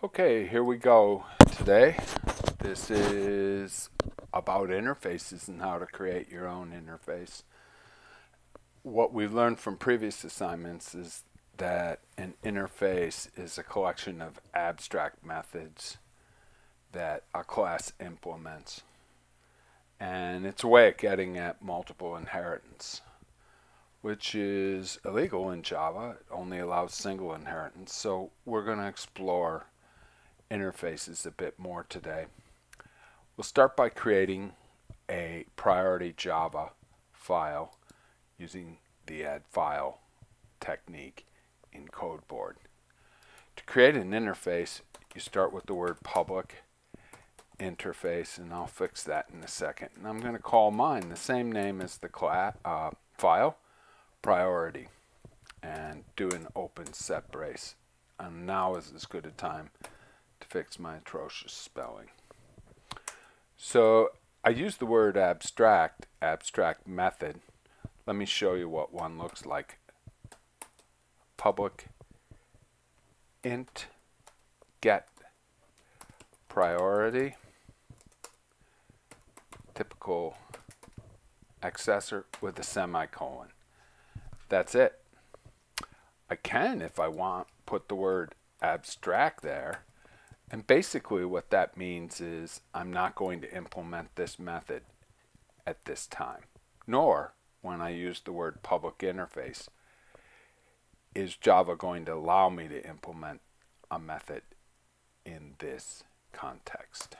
Okay, here we go today. This is about interfaces and how to create your own interface. What we've learned from previous assignments is that an interface is a collection of abstract methods that a class implements. And it's a way of getting at multiple inheritance, which is illegal in Java. It only allows single inheritance. So we're going to explore interfaces a bit more today. We'll start by creating a priority Java file using the add file technique in CodeBoard. To create an interface, you start with the word public interface, and I'll fix that in a second. And I'm going to call mine the same name as the file, priority, and do an open set brace. And now is as good a time to fix my atrocious spelling. So I use the word abstract method. Let me show you what one looks like. Public int get priority, typical accessor with a semicolon. That's it. I can, if I want, put the word abstract there. And basically what that means is I'm not going to implement this method at this time. Nor, when I use the word public interface, is Java going to allow me to implement a method in this context.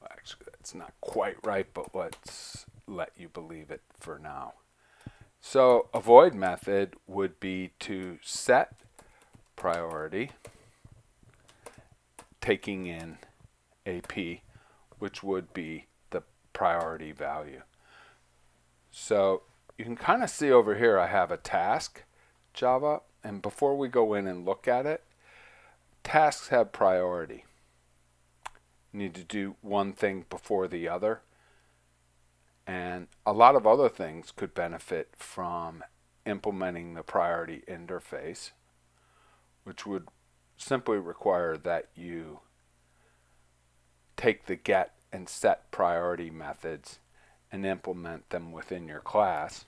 Well, actually, that's not quite right, but let's let you believe it for now. So a void method would be to set priority, taking in AP, which would be the priority value. So you can kind of see over here I have a task Java, and before we go in and look at it, tasks have priority. You need to do one thing before the other, and a lot of other things could benefit from implementing the priority interface, which would simply require that you take the get and set priority methods and implement them within your class.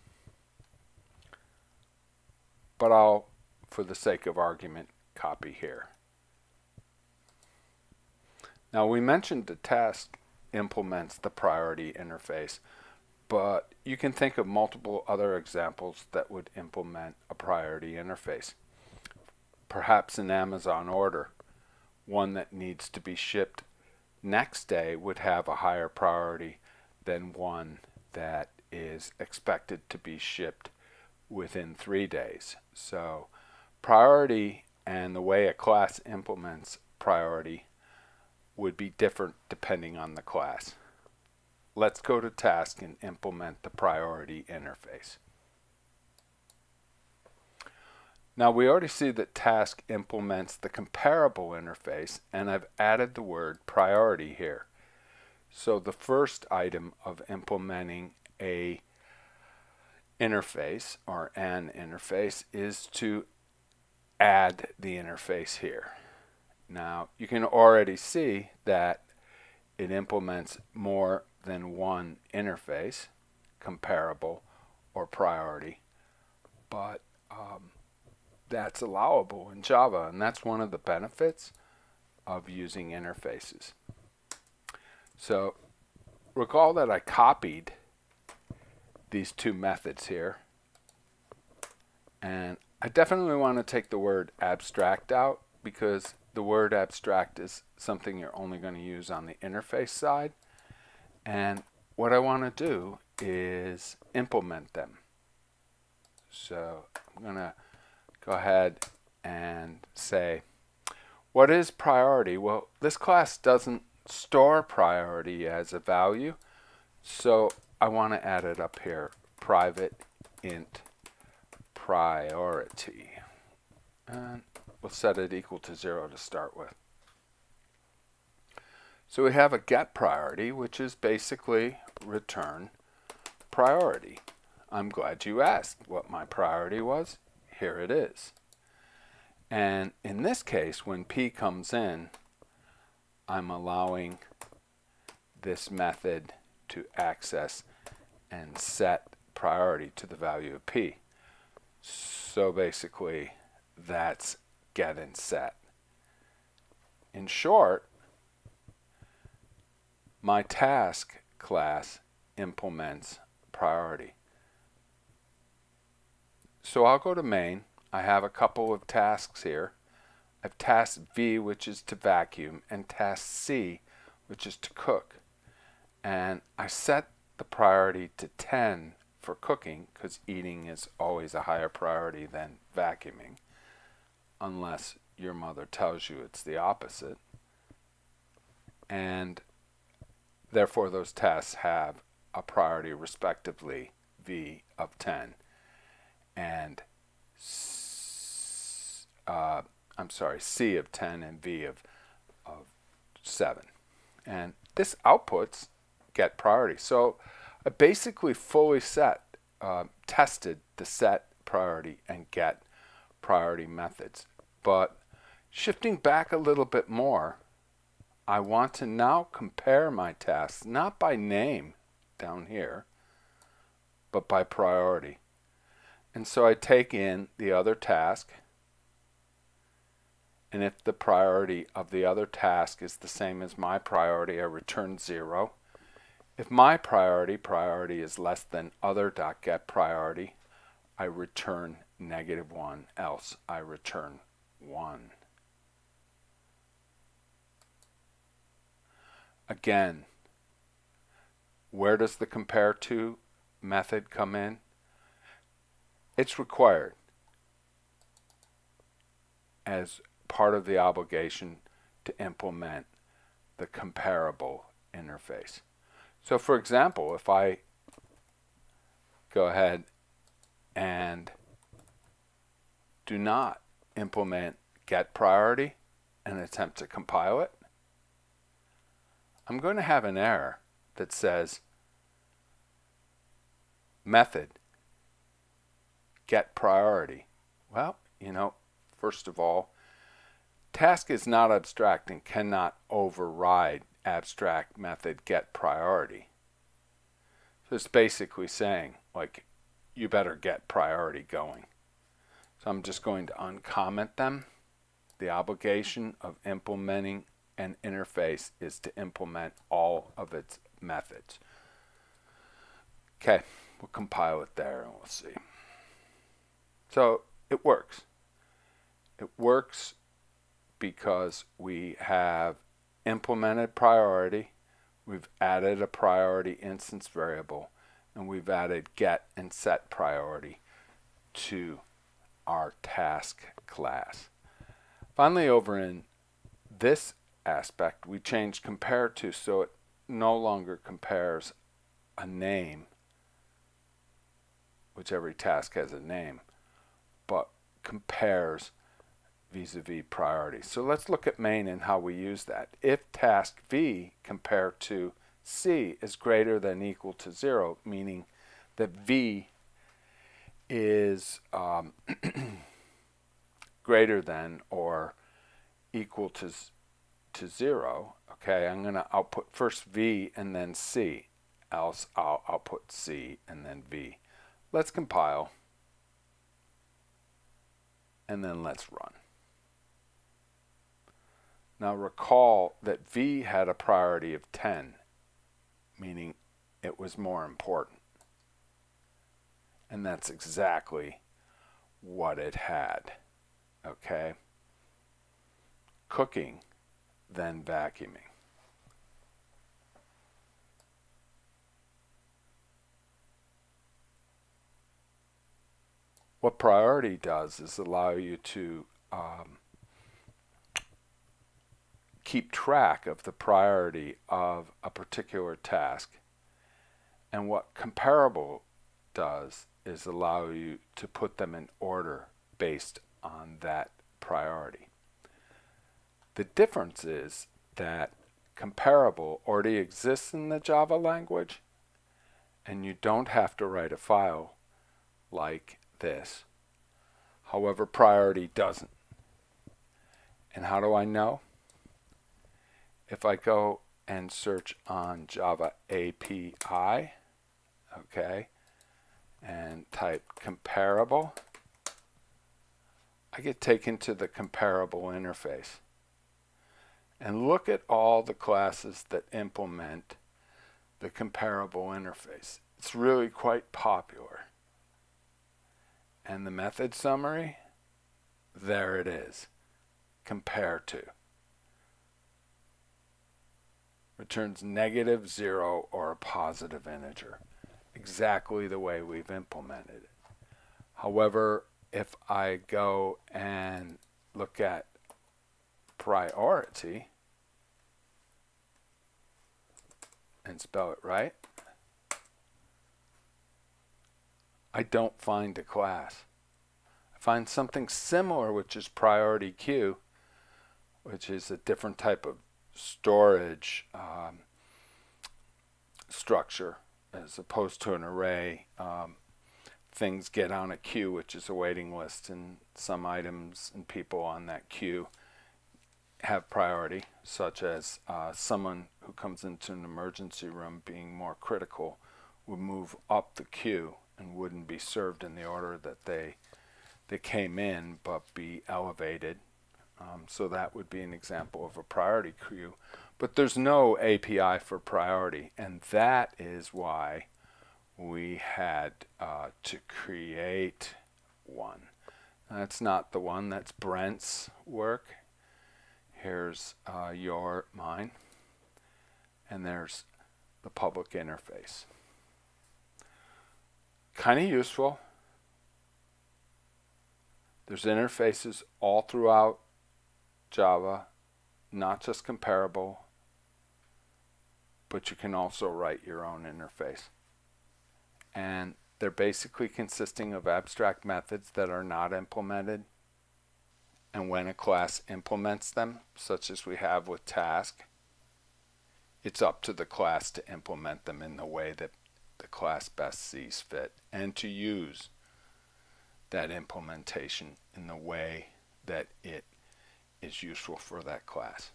But I'll, for the sake of argument, copy here. Now we mentioned the task implements the priority interface, but you can think of multiple other examples that would implement a priority interface. Perhaps an Amazon order, one that needs to be shipped next day, would have a higher priority than one that is expected to be shipped within 3 days. So priority and the way a class implements priority would be different depending on the class. Let's go to task and implement the priority interface. Now we already see that task implements the comparable interface, and I've added the word priority here. So the first item of implementing a interface or an interface is to add the interface here. Now you can already see that it implements more than one interface, comparable or priority, but that's allowable in Java, and that's one of the benefits of using interfaces. So recall that I copied these two methods here, and I definitely want to take the word abstract out, because the word abstract is something you're only going to use on the interface side, and what I want to do is implement them. So I'm going to go ahead and say, what is priority? Well, this class doesn't store priority as a value, so I want to add it up here. Private int priority. And we'll set it equal to 0 to start with. So we have a get priority, which is basically return priority. I'm glad you asked what my priority was. Here it is. And in this case, when P comes in, I'm allowing this method to access and set priority to the value of P. So basically, that's get and set. In short, my task class implements priority. So I'll go to main. I have a couple of tasks here. I have task V, which is to vacuum, and task C, which is to cook. And I set the priority to 10 for cooking, because eating is always a higher priority than vacuuming, unless your mother tells you it's the opposite. And therefore, those tasks have a priority respectively V of 10 and C of 10 and V of 7. And this outputs get priority. So I basically fully tested the set priority and get priority methods. But shifting back a little bit more, I want to now compare my tasks, not by name down here, but by priority. And so I take in the other task, and if the priority of the other task is the same as my priority, I return 0. If my priority is less than other.getPriority, I return -1, else I return 1. Again, where does the compare to method come in? It's required as part of the obligation to implement the comparable interface. So for example, if I go ahead and do not implement getPriority and attempt to compile it, I'm going to have an error that says method getPriority. Well, first of all, task is not abstract and cannot override abstract method getPriority. So it's basically saying, like, you better get priority going. So I'm just going to uncomment them. The obligation of implementing an interface is to implement all of its methods. Okay, we'll compile it there and we'll see. So it works. It works because we have implemented priority, we've added a priority instance variable, and we've added get and set priority to our task class. Finally, over in this aspect, we changed compare to, so it no longer compares a name, which every task has a name, but compares vis-a-vis priority. So let's look at main and how we use that. If task V compared to C is greater than equal to 0, meaning that V is greater than or equal to 0, okay, I'm going to output first V and then C, else I'll output C and then V. Let's compile, and then let's run. Now recall that V had a priority of 10, meaning it was more important. And that's exactly what it had, okay? Cooking, then vacuuming. What priority does is allow you to keep track of the priority of a particular task. And what comparable does is allow you to put them in order based on that priority. The difference is that comparable already exists in the Java language, and you don't have to write a file like this. However, priority doesn't. And how do I know? If I go and search on Java API, okay, and type comparable, I get taken to the comparable interface. And look at all the classes that implement the comparable interface. It's really quite popular. And the method summary, there it is. Compare to. Returns negative, 0, or a positive integer. Exactly the way we've implemented it. However, if I go and look at priority and spell it right, I don't find a class. I find something similar, which is priority queue, which is a different type of storage structure as opposed to an array. Things get on a queue, which is a waiting list, and some items and people on that queue have priority, such as someone who comes into an emergency room being more critical would move up the queue and wouldn't be served in the order that they came in, but be elevated. So that would be an example of a priority queue. But there's no API for priority, and that is why we had to create one. That's not the one, that's Brent's work. Here's mine, and there's the public interface. Kind of useful. There's interfaces all throughout Java, not just comparable, but you can also write your own interface. And they're basically consisting of abstract methods that are not implemented. And when a class implements them, such as we have with task, it's up to the class to implement them in the way that the class best sees fit, and to use that implementation in the way that it is useful for that class.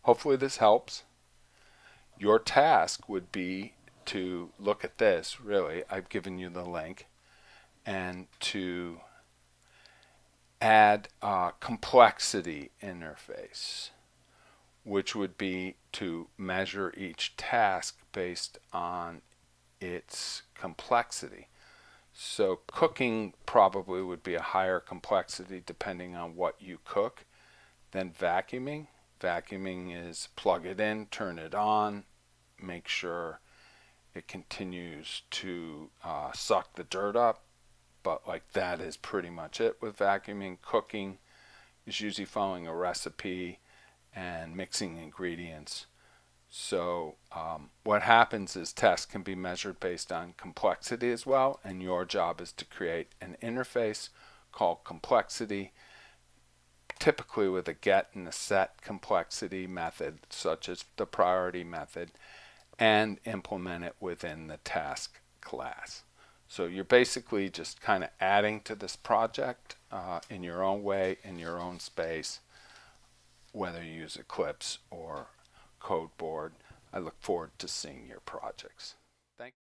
Hopefully this helps. Your task would be to look at this, really, I've given you the link, and to add a complexity interface, which would be to measure each task based on its complexity. So cooking probably would be a higher complexity depending on what you cook than vacuuming. Vacuuming is plug it in, turn it on, make sure it continues to suck the dirt up, but like that is pretty much it with vacuuming. Cooking is usually following a recipe and mixing ingredients. So what happens is tests can be measured based on complexity as well, and your job is to create an interface called complexity, typically with a get and a set complexity method, such as the priority method, and implement it within the task class. So you're basically just kind of adding to this project in your own way, in your own space, whether you use Eclipse or Code Board. I look forward to seeing your projects. Thank you.